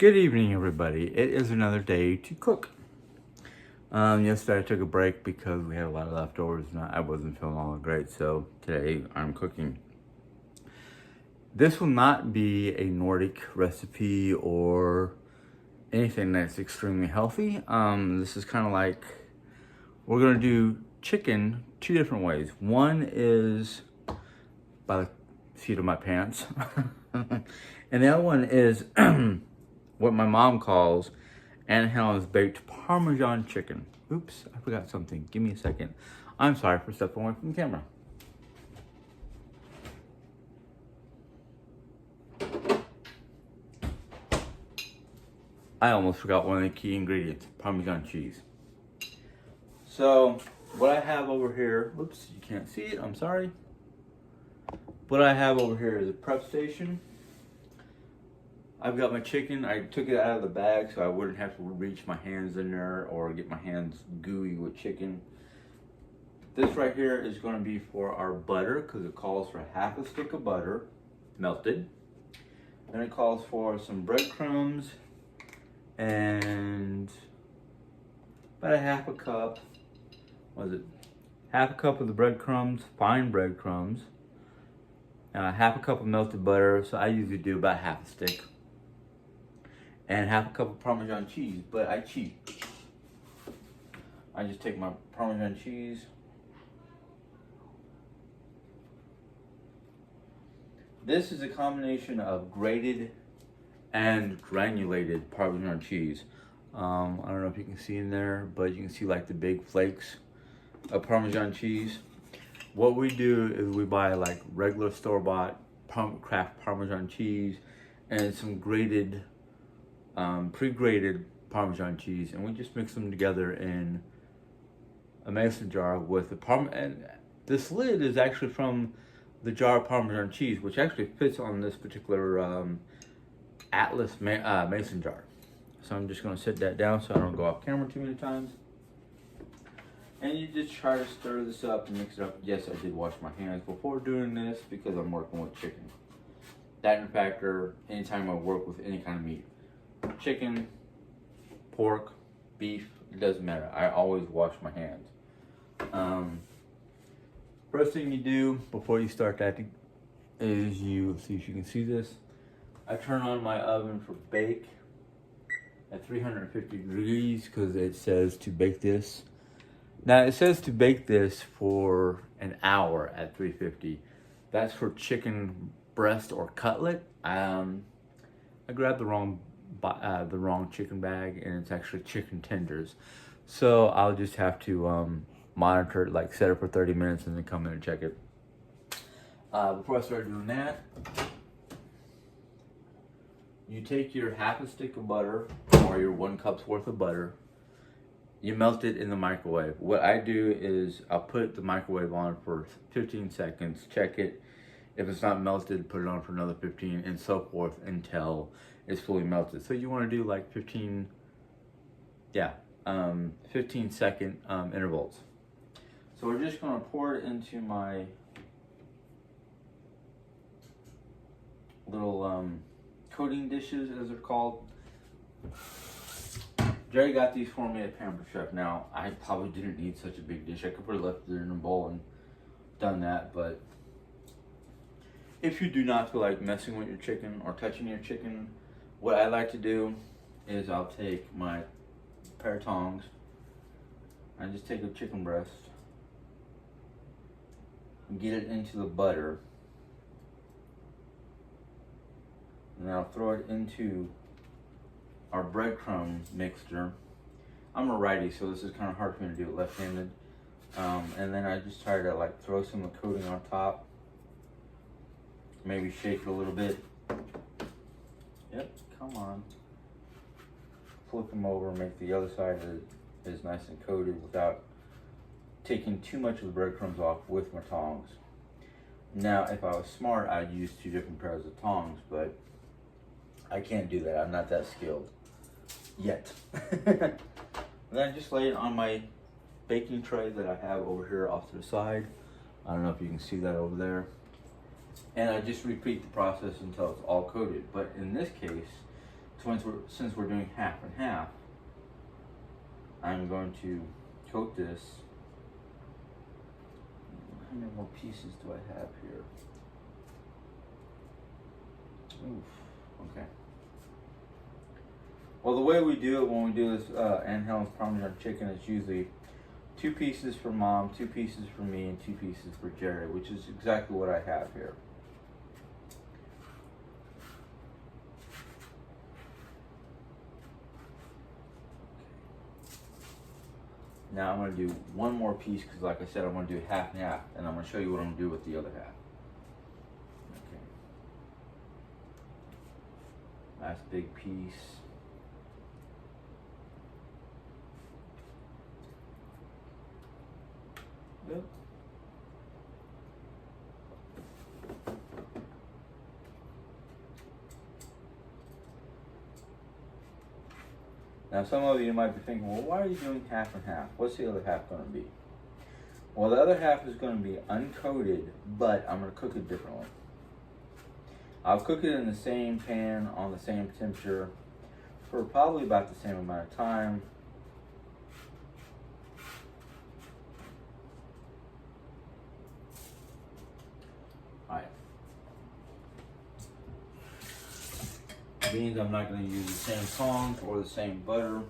Good evening, everybody. It is another day to cook. Yesterday I took a break because we had a lot of leftovers and I wasn't feeling all that great, so today I'm cooking. This will not be a Nordic recipe or anything that's extremely healthy. This is kind of like, we're gonna do chicken two different ways. One is by the seat of my pants, and the other one is what my mom calls Aunt Helen's baked Parmesan chicken. Oops, I forgot something. Give me a second. I'm sorry for stepping away from the camera. I almost forgot one of the key ingredients, Parmesan cheese. So, what I have over here, whoops, you can't see it, I'm sorry. What I have over here is a prep station. I've got my chicken. I took it out of the bag so I wouldn't have to reach my hands in there or get my hands gooey with chicken. This right here is going to be for our butter because it calls for half a stick of butter, melted. Then it calls for some breadcrumbs and about a half a cup. What is it? Half a cup of the breadcrumbs, fine breadcrumbs. Half a cup of melted butter. So I usually do about half a stick. And half a cup of Parmesan cheese, but I cheat. I just take my Parmesan cheese. This is a combination of grated and granulated Parmesan cheese. I don't know if you can see in there, but you can see like the big flakes of Parmesan cheese. What we do is we buy like regular store-bought Kraft Parmesan cheese and some grated pre-grated Parmesan cheese, and we just mix them together in a mason jar with the and this lid is actually from the jar of Parmesan cheese, which actually fits on this particular Atlas mason jar. So I'm just going to set that down so I don't go off camera too many times. And you just try to stir this up and mix it up. Yes, I did wash my hands before doing this because I'm working with chicken. That in factor, anytime I work with any kind of meat. Chicken, pork, beef, it doesn't matter. I always wash my hands. First thing you do before you start that is you, see if you can see this. I turn on my oven for bake at 350 degrees because it says to bake this. Now it says to bake this for an hour at 350. That's for chicken breast or cutlet. I grabbed the wrong chicken bag, and it's actually chicken tenders. So I'll just have to monitor it, like set it for 30 minutes and then come in and check it. Before I start doing that, you take your half a stick of butter or your 1 cup's worth of butter. You melt it in the microwave. What I do is I'll put the microwave on for 15 seconds, check it. If it's not melted, put it on for another 15 and so forth until it's fully melted. So you want to do like 15 second intervals. So we're just going to pour it into my little coating dishes, as they're called. Jerry got these for me at Pamper Chef. Now, I probably didn't need such a big dish. I could have left it in a bowl and done that, but if you do not feel like messing with your chicken or touching your chicken, what I like to do is I'll take my pair of tongs. I just take a chicken breast and get it into the butter. And then I'll throw it into our breadcrumb mixture. I'm a righty, so this is kind of hard for me to do it left-handed. And then I just try to like throw some of the coating on top. Maybe shake it a little bit. Yep, come on. Flip them over and make the other side is nice and coated without taking too much of the breadcrumbs off with my tongs. Now, if I was smart, I'd use 2 different pairs of tongs, but I can't do that. I'm not that skilled yet. And then I just lay it on my baking tray that I have over here off to the side. I don't know if you can see that over there. And I just repeat the process until it's all coated. But in this case, since we're doing half and half, I'm going to coat this. How many more pieces do I have here? Oof, okay. Well, the way we do it when we do this Hellens Parmesan chicken is usually 2 pieces for Mom, 2 pieces for me, and 2 pieces for Jerry, which is exactly what I have here. Now I'm going to do one more piece because, like I said, I'm going to do half and half, and I'm going to show you what I'm going to do with the other half. Okay. Last big piece. Yep. Now some of you might be thinking, well, why are you doing half and half? What's the other half going to be? Well, the other half is going to be uncoated, but I'm going to cook it differently. I'll cook it in the same pan on the same temperature for probably about the same amount of time. Alright. Means I'm not going to use the same tongs or the same butter.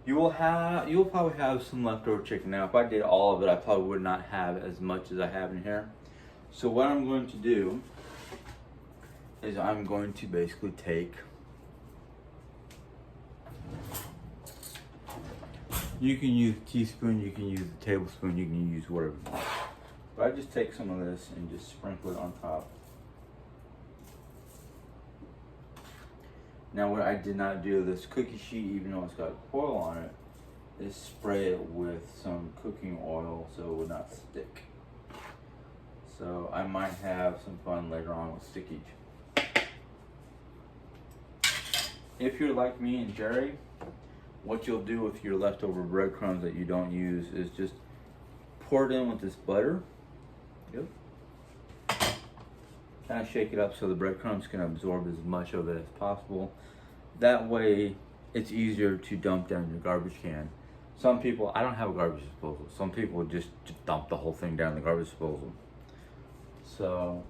You'll probably have some leftover chicken. Now, if I did all of it, I probably would not have as much as I have in here. So what I'm going to do is I'm going to basically take, you can use a teaspoon, you can use a tablespoon, you can use whatever you want. But I just take some of this and just sprinkle it on top. Now what I did not do, this cookie sheet, even though it's got oil on it, is spray it with some cooking oil so it would not stick. So I might have some fun later on with stickage. If you're like me and Jerry, what you'll do with your leftover breadcrumbs that you don't use is just pour it in with this butter. Yep. Kind of shake it up so the breadcrumbs can absorb as much of it as possible. That way, it's easier to dump down your garbage can. Some people, I don't have a garbage disposal. Some people just dump the whole thing down the garbage disposal. So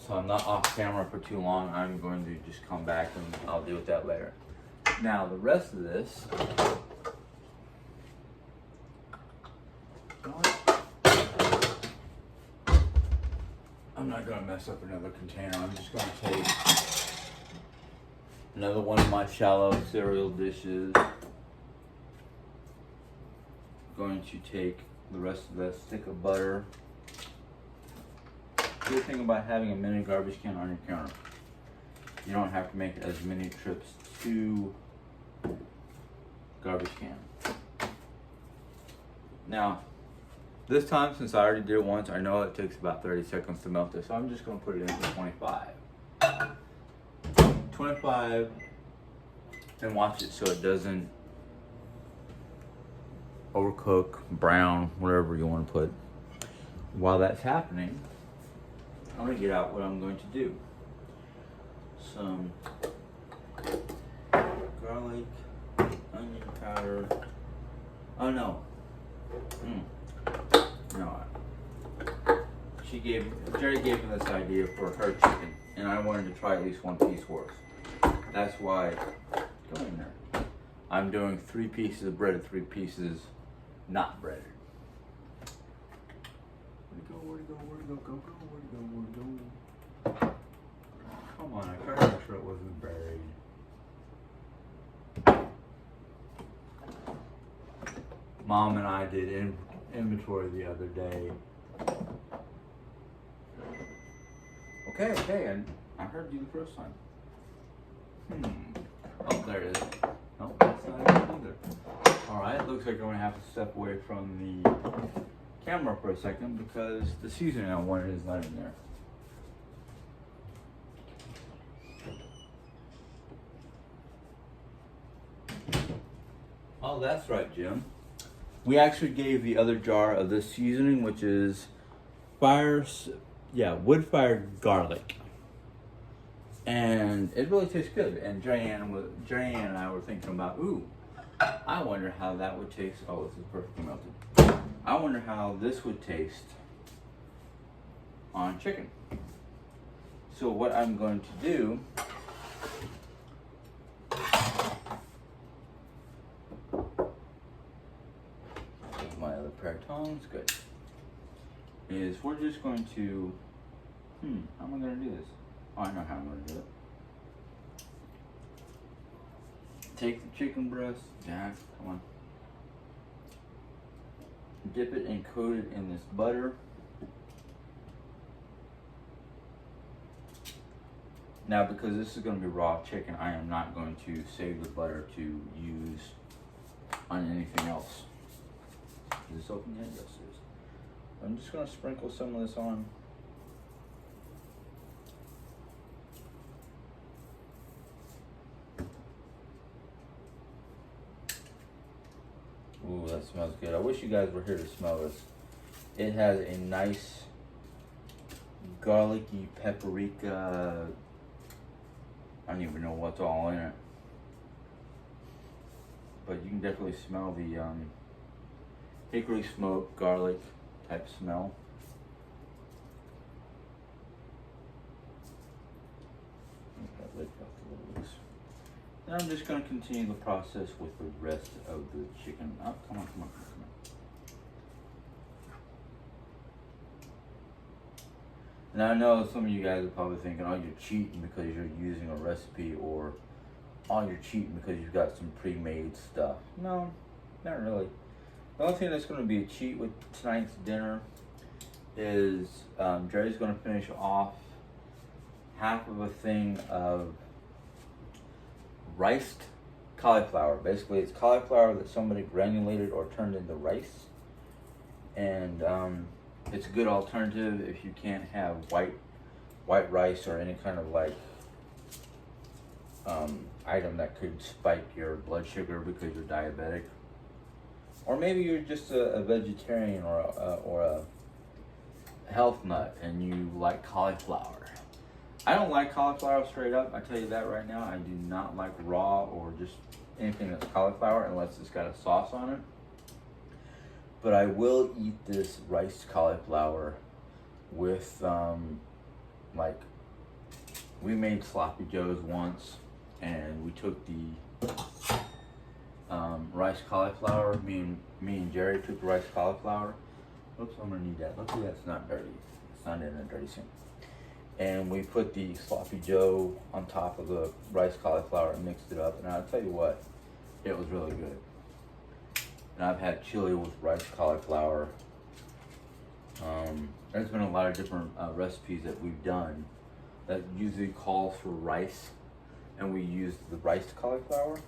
I'm not off camera for too long. I'm going to just come back and I'll deal with that later. Now, the rest of this, I'm not going to mess up another container. I'm just going to take another one of my shallow cereal dishes. Going to take the rest of that stick of butter. The good thing about having a mini garbage can on your counter, you don't have to make as many trips to garbage can. Now, this time, since I already did it once, I know it takes about 30 seconds to melt this, so I'm just going to put it in for 25. 25, and watch it so it doesn't overcook, brown, whatever you want to put. While that's happening, I'm going to get out what I'm going to do. Some garlic, onion powder. Oh no. No. Jerry gave me this idea for her chicken, and I wanted to try at least one piece worth. That's why, go in there. I'm doing 3 pieces of bread and 3 pieces not breaded. Where'd it go? Come on, I tried to make sure it wasn't buried. Mom and I did inventory the other day. Okay, and I heard you the first time. Oh, there it is. No, that's not it either. Alright, looks like I'm going to have to step away from the camera for a second because the seasoning I wanted is not in there. Oh, that's right, Jim. We actually gave the other jar of this seasoning, which is wood-fired garlic. And it really tastes good. And Jerry Ann and I were thinking about, ooh, I wonder how that would taste. Oh, this is perfectly melted. I wonder how this would taste on chicken. So what I'm going to do, with my other pair of tongs, good, is we're just going to, how am I going to do this? Oh, I know how I'm going to do it. Take the chicken breast, Jack, come on. Dip it and coat it in this butter. Now, because this is going to be raw chicken, I am not going to save the butter to use on anything else. Is this open yet? Yes, it is. I'm just going to sprinkle some of this on. Ooh, that smells good. I wish you guys were here to smell this. It has a nice garlicky paprika. I don't even know what's all in it. But you can definitely smell the hickory smoke, garlic type smell. That lid felt a little loose. Now I'm just going to continue the process with the rest of the chicken. Oh, come on, come on, come on. Now I know some of you guys are probably thinking, oh, you're cheating because you're using a recipe, or oh, you're cheating because you've got some pre-made stuff. No, not really. The only thing that's going to be a cheat with tonight's dinner is Jerry's going to finish off half of a thing of riced cauliflower. Basically, it's cauliflower that somebody granulated or turned into rice, and it's a good alternative if you can't have white rice or any kind of like item that could spike your blood sugar because you're diabetic, or maybe you're just a vegetarian or a health nut and you like cauliflower. I don't like cauliflower straight up. I tell you that right now. I do not like raw or just anything that's cauliflower unless it's got a sauce on it. But I will eat this riced cauliflower with, like, we made sloppy joes once, and we took the rice cauliflower. Me and Jerry took the rice cauliflower. Oops, I'm gonna need that. Luckily that's not dirty. It's not in a dirty sink. And we put the sloppy joe on top of the rice cauliflower and mixed it up. And I'll tell you what, it was really good. And I've had chili with rice cauliflower. There's been a lot of different recipes that we've done that usually calls for rice, and we use the riced cauliflower.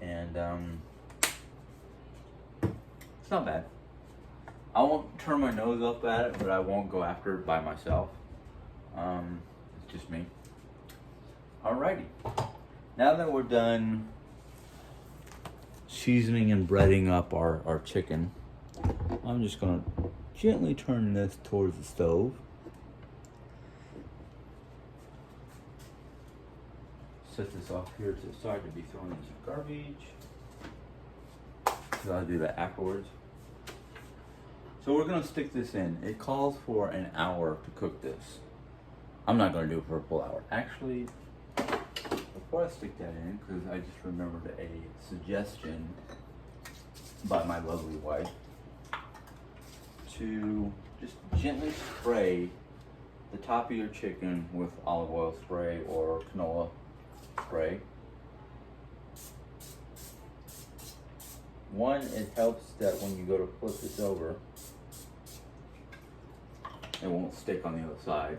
And it's not bad. I won't turn my nose up at it, but I won't go after it by myself. It's just me. Alrighty. Now that we're done seasoning and breading up our chicken, I'm just gonna gently turn this towards the stove. Set this off here to the side to be thrown into garbage. So I'll do that afterwards. So we're gonna stick this in. It calls for an hour to cook this. I'm not gonna do it for a full hour. Actually, before I stick that in, because I just remembered a suggestion by my lovely wife to just gently spray the top of your chicken with olive oil spray or canola spray. One, it helps that when you go to flip this over, it won't stick on the other side.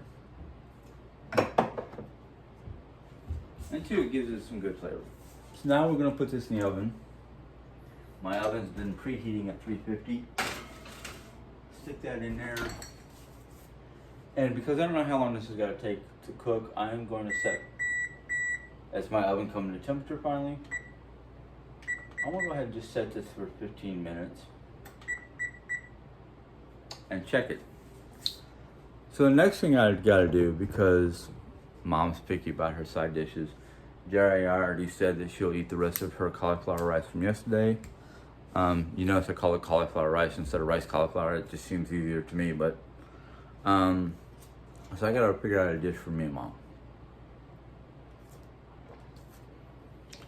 And two, it gives it some good flavor. So now we're gonna put this in the oven. My oven's been preheating at 350. Stick that in there. And because I don't know how long this is gonna take to cook, I'm going to set, as my oven coming to temperature finally, I'm gonna go ahead and just set this for 15 minutes and check it. So the next thing I gotta do, because Mom's picky about her side dishes. Jerry already said that she'll eat the rest of her cauliflower rice from yesterday. You notice I call it cauliflower rice instead of rice cauliflower. It just seems easier to me, but so I gotta figure out a dish for me and Mom.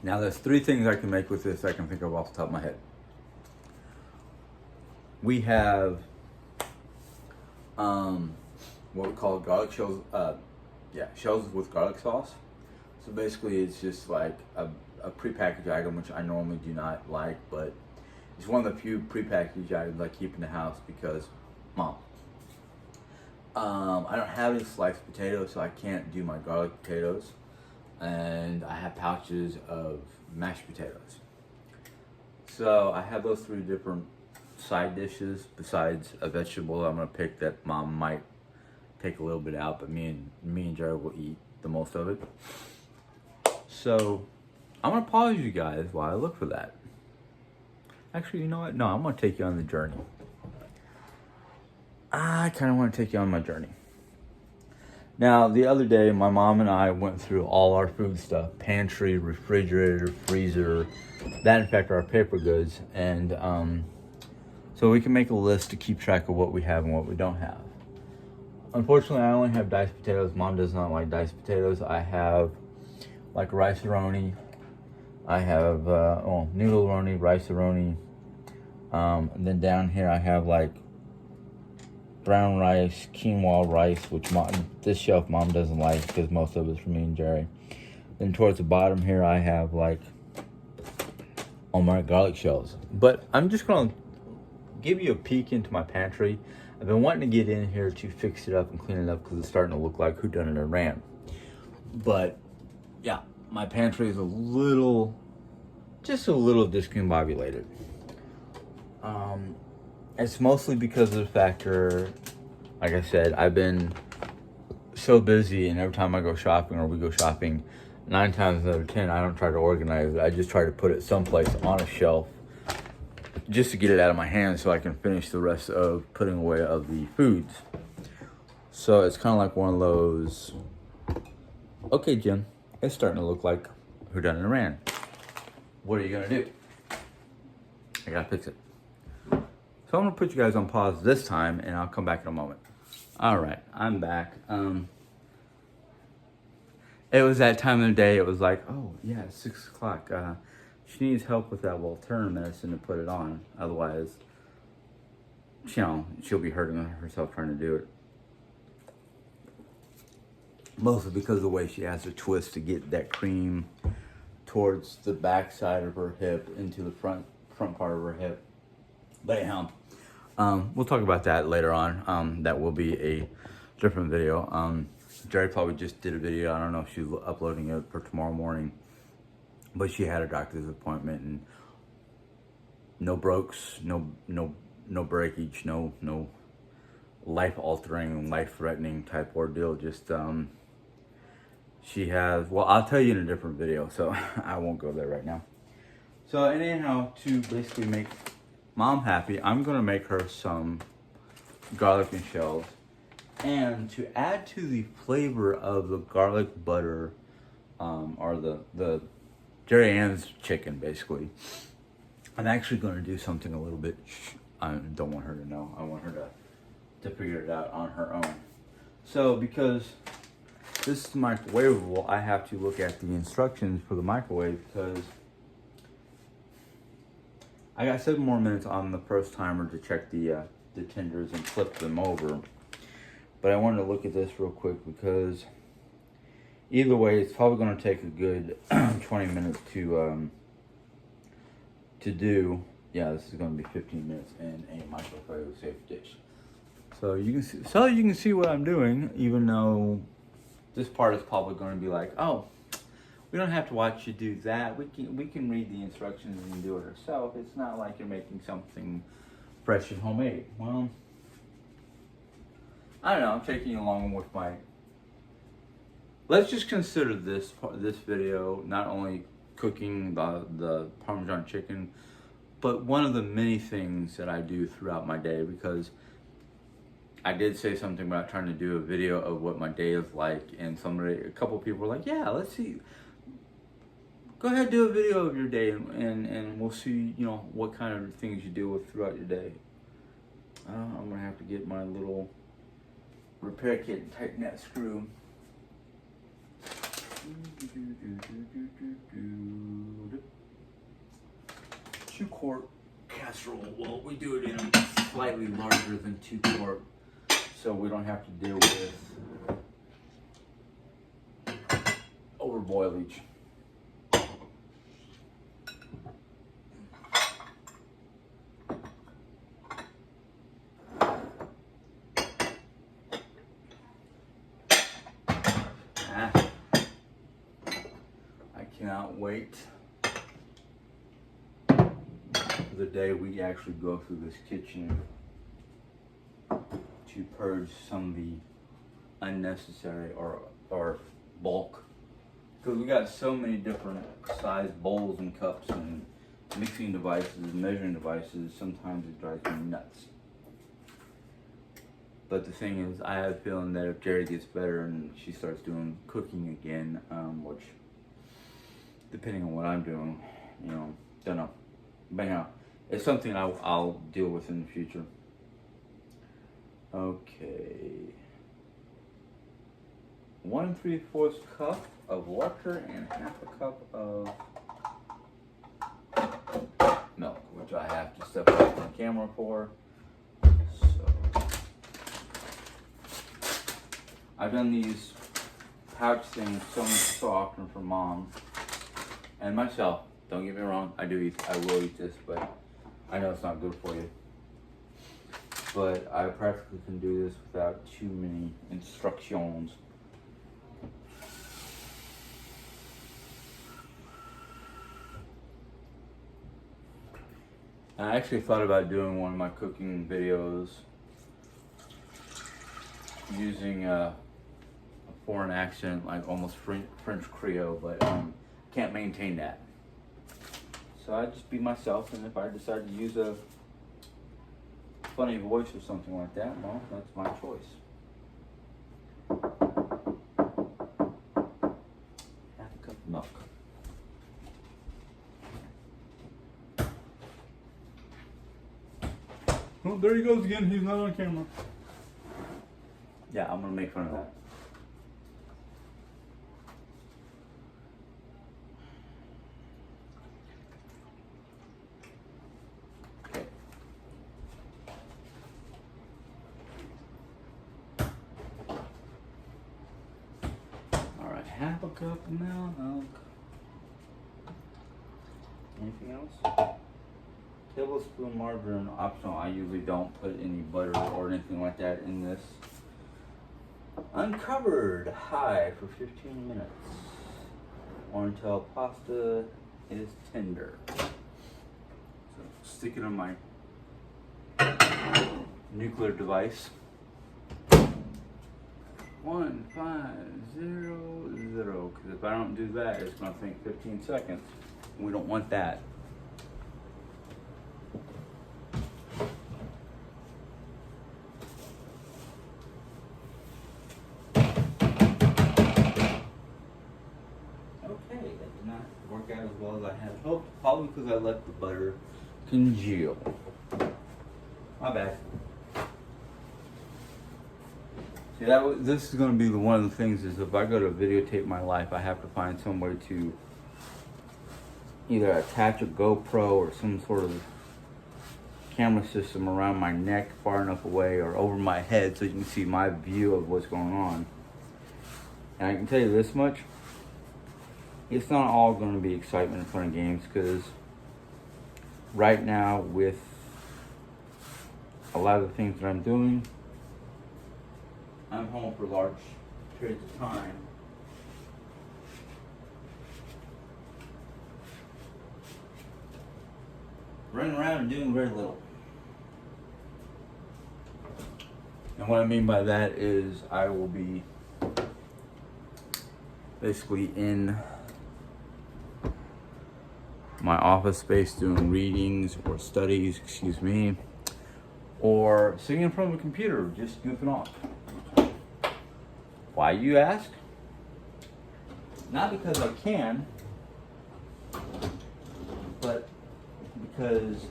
Now there's 3 things I can make with this I can think of off the top of my head. We have what we call garlic shells. Shells with garlic sauce. So basically, it's just like a prepackaged item, which I normally do not like, but it's one of the few prepackaged items I keep in the house because, Mom, I don't have any sliced potatoes, so I can't do my garlic potatoes, and I have pouches of mashed potatoes. So I have those 3 different side dishes besides a vegetable I'm gonna pick that Mom might take a little bit out, but me and Jerry will eat the most of it. So I'm gonna pause you guys while I look for that. Actually, you know what? No, I'm gonna take you on the journey. I kind of want to take you on my journey. Now, the other day, my mom and I went through all our food stuff: pantry, refrigerator, freezer, that in fact our paper goods, and so we can make a list to keep track of what we have and what we don't have. Unfortunately, I only have diced potatoes. Mom does not like diced potatoes. I have like rice-a-roni. I have noodle-roni, rice-a-roni. And then down here I have like brown rice, quinoa rice, which this shelf Mom doesn't like because most of it's for me and Jerry. Then towards the bottom here I have like all my garlic shells. But I'm just gonna give you a peek into my pantry. I've been wanting to get in here to fix it up and clean it up because it's starting to look like whodunit or ran. But yeah, my pantry is just a little discombobulated. It's mostly because of the factor, like I said, I've been so busy, and every time I go shopping or we go shopping, 9 times out of 10, I don't try to organize it. I just try to put it someplace on a shelf just to get it out of my hands so I can finish the rest of putting away of the foods. So it's kind of like one of those, okay, Jim, it's starting to look like whodunit and ran. What are you gonna do? I gotta fix it. So I'm gonna put you guys on pause this time, and I'll come back in a moment. All right, I'm back. It was that time of the day. It was like, oh yeah, it's 6 o'clock. She needs help with that Voltaren medicine to put it on. Otherwise, she'll be hurting herself trying to do it. Mostly because of the way she has to twist to get that cream towards the back side of her hip into the front part of her hip. But anyhow, we'll talk about that later on. That will be a different video. Jerry probably just did a video. I don't know if she's uploading it for tomorrow morning. But she had a doctor's appointment, and no breaks, no breakage, no life-altering, life-threatening type ordeal. Just she has. Well, I'll tell you in a different video, so I won't go there right now. So anyhow, to basically make Mom happy, I'm gonna make her some garlic and shells, and to add to the flavor of the garlic butter, or the Jerry Ann's chicken, basically. I'm actually going to do something a little bit, I don't want her to know. I want her to figure it out on her own. So, because this is microwavable, I have to look at the instructions for the microwave, because I got 7 more minutes on the first timer to check the tenders and flip them over. But I wanted to look at this real quick because either way, it's probably going to take a good 20 minutes to do. Yeah, this is going to be 15 minutes in a microwave safe dish. So you can see what I'm doing, even though this part is probably going to be like, oh, we don't have to watch you do that. We can read the instructions and do it ourselves. It's not like you're making something fresh and homemade. Well, I don't know. I'm taking you along with my. Let's just consider this video not only cooking the Parmesan chicken, but one of the many things that I do throughout my day, because I did say something about trying to do a video of what my day is like, and a couple people were like, yeah, let's see. Go ahead, do a video of your day, and we'll see, you know, what kind of things you deal with throughout your day. I'm gonna have to get my little repair kit and tighten that screw. 2-quart casserole. Well, we do it in slightly larger than 2-quart, so we don't have to deal with overboilage. I cannot wait for the day we actually go through this kitchen to purge some of the unnecessary or bulk, because we got so many different size bowls and cups and mixing devices and measuring devices. Sometimes it drives me nuts. But the thing is, I have a feeling that if Jerry gets better and she starts doing cooking again, which, depending on what I'm doing, you know, don't know. But anyhow, it's something I'll deal with in the future. Okay. 1 3/4 cup of water and half a cup of milk, which I have to step away from the camera for. So I've done these pouch things so often for Mom and myself. Don't get me wrong, I will eat this, but I know it's not good for you. But I practically can do this without too many instructions. I actually thought about doing one of my cooking videos using a foreign accent, like almost French Creole, but can't maintain that. So I just be myself, and if I decide to use a funny voice or something like that, well, that's my choice. Half a cup of milk. Oh, there he goes again. He's not on camera. Yeah, I'm gonna make fun of that. Okay. All right, half a cup of milk. Anything else? Tablespoon margarine, optional. I usually don't put any butter or anything like that in this. Uncovered high for 15 minutes or until pasta is tender. So stick it on my nuclear device. 1500, because if I don't do that, it's going to think 15 seconds. We don't want that. Work out as well as I had hoped, probably because I let the butter congeal. My bad. See, this is going to be one of the things is if I go to videotape my life, I have to find some way to either attach a GoPro or some sort of camera system around my neck far enough away or over my head so you can see my view of what's going on. And I can tell you this much. It's not all going to be excitement and fun and games, because right now with a lot of the things that I'm doing, I'm home for large periods of time. Running around and doing very little. And what I mean by that is I will be basically in my office space doing readings or studies, or sitting in front of a computer just goofing off. Why, you ask? Not because I can, but because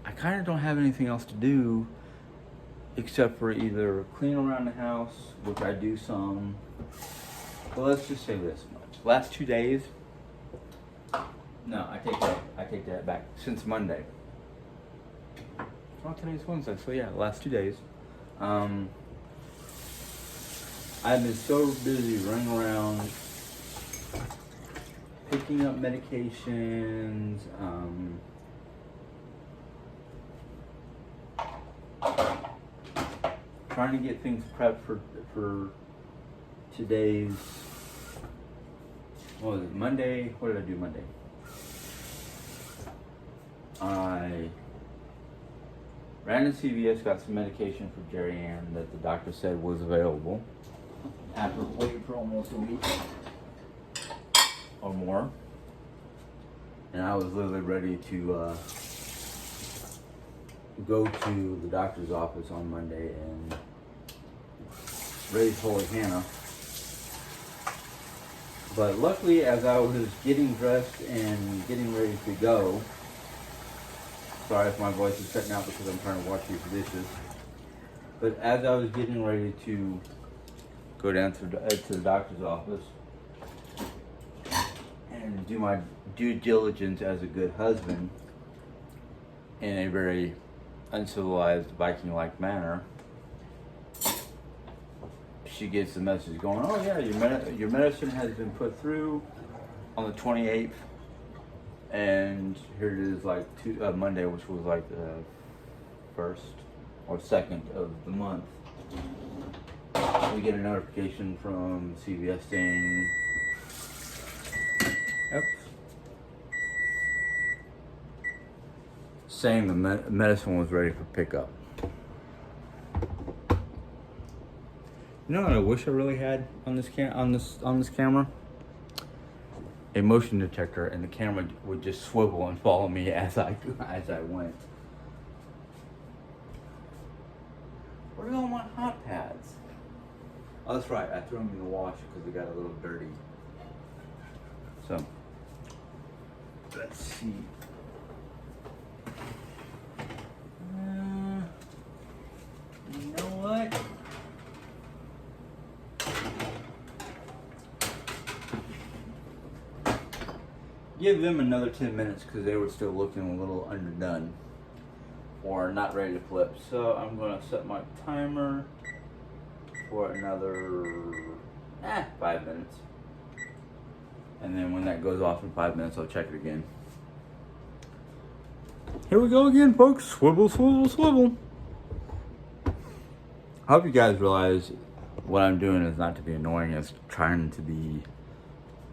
I kind of don't have anything else to do except for either clean around the house, which I do some. Well, let's just say this much. Last 2 days, no, I take that back. Since Monday. Well, today's Wednesday, so yeah, last 2 days. I've been so busy running around, picking up medications, trying to get things prepped for today's, what was it, Monday? What did I do Monday? I ran to CVS, got some medication for Jerry Ann that the doctor said was available after waiting for almost a week or more. And I was literally ready to go to the doctor's office on Monday and raise holy Hannah. But luckily, as I was getting dressed and getting ready to go, sorry if my voice is cutting out because I'm trying to wash these dishes. But as I was getting ready to go down to the doctor's office and do my due diligence as a good husband in a very uncivilized Viking-like manner, she gets the message going, oh yeah, your medicine has been put through on the 28th. And here it is, like Monday, which was like the 1st or 2nd of the month. We get a notification from CVS saying, yep, saying the medicine was ready for pickup. You know what I wish I really had on this camera? A motion detector, and the camera would just swivel and follow me as I went. Where are all my hot pads? Oh, that's right. I threw them in the wash because they got a little dirty. So, let's see. You know what? Give them another 10 minutes because they were still looking a little underdone or not ready to flip. So I'm going to set my timer for another 5 minutes. And then when that goes off in 5 minutes, I'll check it again. Here we go again, folks. Swivel, swivel, swivel. I hope you guys realize what I'm doing is not to be annoying. It's trying to be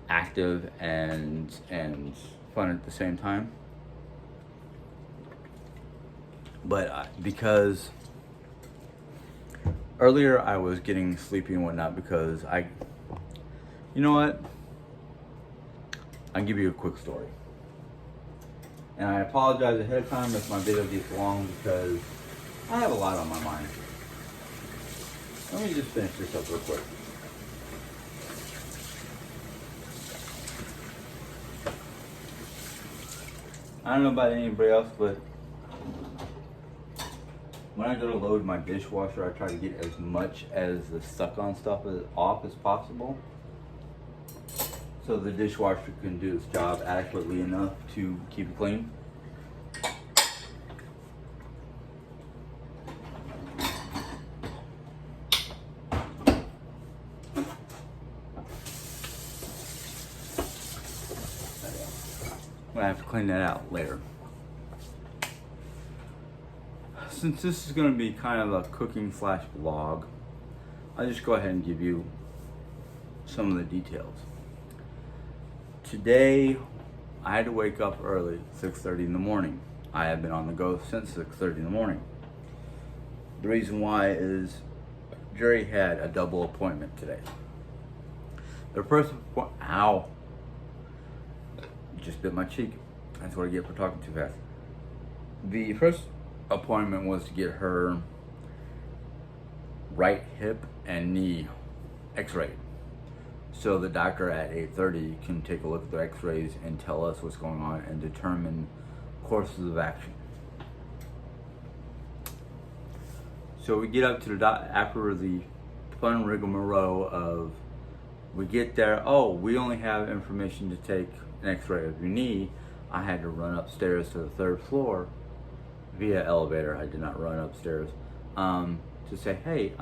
active and fun at the same time. But because earlier I was getting sleepy and whatnot because you know what? I'll give you a quick story. And I apologize ahead of time if my video gets long because I have a lot on my mind. Let me just finish this up real quick. I don't know about anybody else, but when I go to load my dishwasher, I try to get as much as the stuck-on stuff off as possible, so the dishwasher can do its job adequately enough to keep it clean. I have to clean that out later. Since this is going to be kind of a cooking / vlog, I'll just go ahead and give you some of the details. Today, I had to wake up early, 6:30 in the morning. I have been on the go since 6:30 in the morning. The reason why is Jerry had a double appointment today. The first appointment, ow. Just bit my cheek. That's what I get for talking too fast. The first appointment was to get her right hip and knee x-rayed. So the doctor at 8:30 can take a look at the x-rays and tell us what's going on and determine courses of action. So we get up to the after the fun rigmarole of, we get there, oh, we only have information to take an x-ray of your knee. I had to run upstairs to the 3rd floor via elevator. I did not run upstairs to say, hey,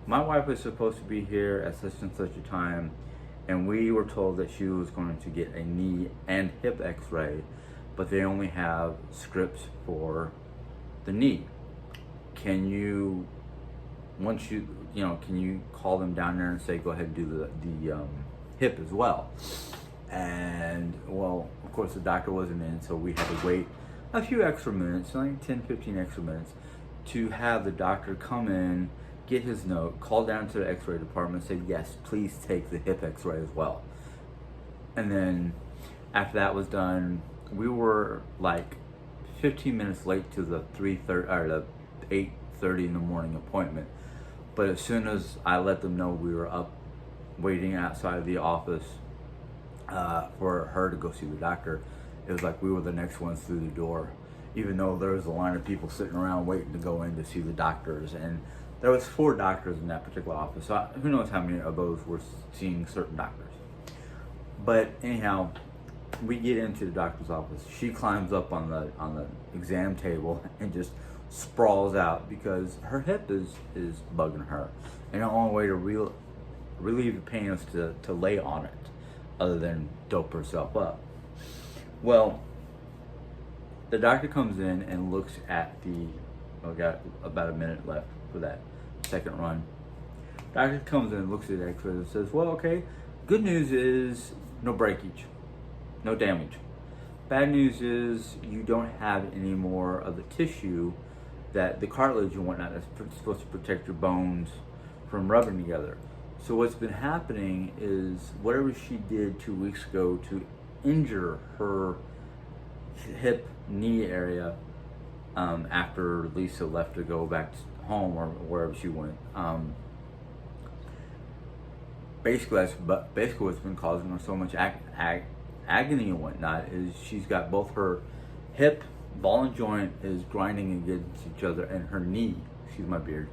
my wife was supposed to be here at such and such a time, and we were told that she was going to get a knee and hip x-ray, but they only have scripts for the knee. Can you, once you can you call them down there and say, go ahead and do the hip as well? And well, of course the doctor wasn't in, so we had to wait a few extra minutes, like 10-15 extra minutes, to have the doctor come in, get his note, call down to the x-ray department, say, yes, please take the hip x-ray as well. And then after that was done, we were like 15 minutes late to the 3:30 or the 8:30 in the morning appointment. But as soon as I let them know we were up waiting outside of the office for her to go see the doctor, it was like we were the next ones through the door, even though there was a line of people sitting around waiting to go in to see the doctors. And there was 4 doctors in that particular office, so who knows how many of those were seeing certain doctors. But anyhow, we get into the doctor's office. She climbs up on the exam table and just sprawls out because her hip is bugging her, and the only way to relieve the pain is to lay on it, other than dope herself up. Well, the doctor comes in and looks at we got about a minute left for that second run. Doctor comes in and looks at the x-ray and says, well, okay, good news is no breakage, no damage. Bad news is you don't have any more of the tissue, that the cartilage and whatnot that's supposed to protect your bones from rubbing together. So what's been happening is whatever she did 2 weeks ago to injure her hip knee area, after Lisa left to go back home or wherever she went, basically what's been causing her so much agony and whatnot is she's got both her hip ball and joint is grinding against each other, and her knee, excuse my beard,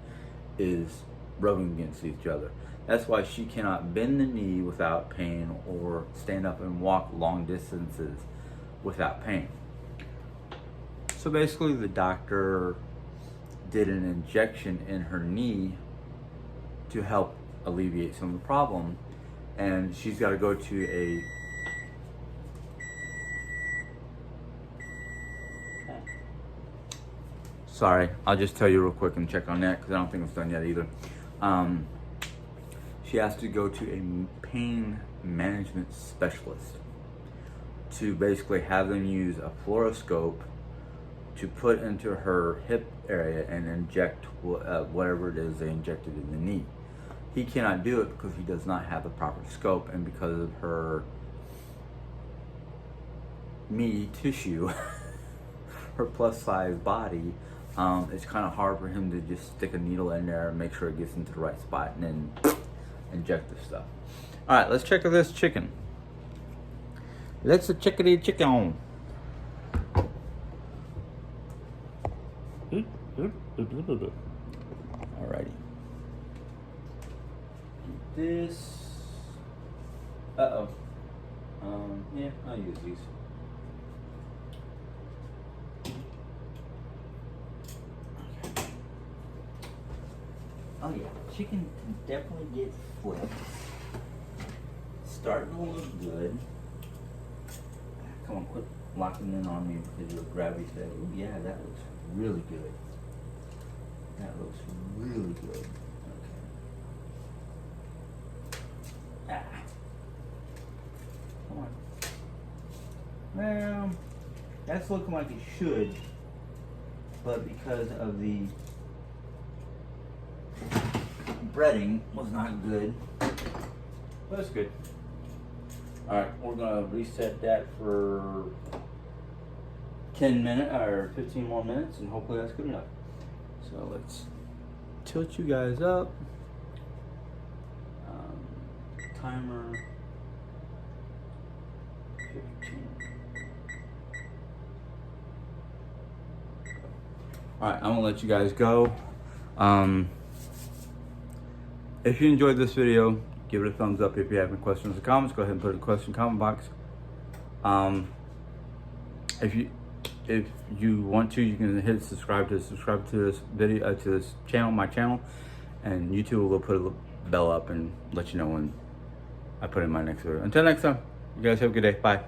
is rubbing against each other. That's why she cannot bend the knee without pain or stand up and walk long distances without pain. So basically the doctor did an injection in her knee to help alleviate some of the problem, and she's got to go to a sorry, I'll just tell you real quick and check on that because I don't think it's done yet either. She has to go to a pain management specialist to basically have them use a fluoroscope to put into her hip area and inject whatever it is they injected in the knee. He cannot do it because he does not have the proper scope, and because of her meaty tissue, her plus size body, it's kind of hard for him to just stick a needle in there and make sure it gets into the right spot and then inject the stuff. All right, let's check this chicken. Let's chickadee chicken. Alrighty. This. Yeah, I'll use these. Okay. Oh yeah, chicken can definitely get flipped. Starting to look good. Come on, quit locking in on me because you'll grab your head. Oh yeah, that looks really good. That looks really good. Okay. Ah. Come on. Well, that's looking like it should, but because of the breading was not good. But it's good. Alright, we're gonna reset that for 10 minutes or 15 more minutes, and hopefully that's good enough. So let's tilt you guys up. Timer 15. Alright, I'm gonna let you guys go. If you enjoyed this video, give it a thumbs up. If you have any questions or comments, go ahead and put it in the question comment box. If you want to, you can hit subscribe to this video, to this channel, my channel, and YouTube will put a bell up and let you know when I put in my next video. Until next time, you guys have a good day. Bye.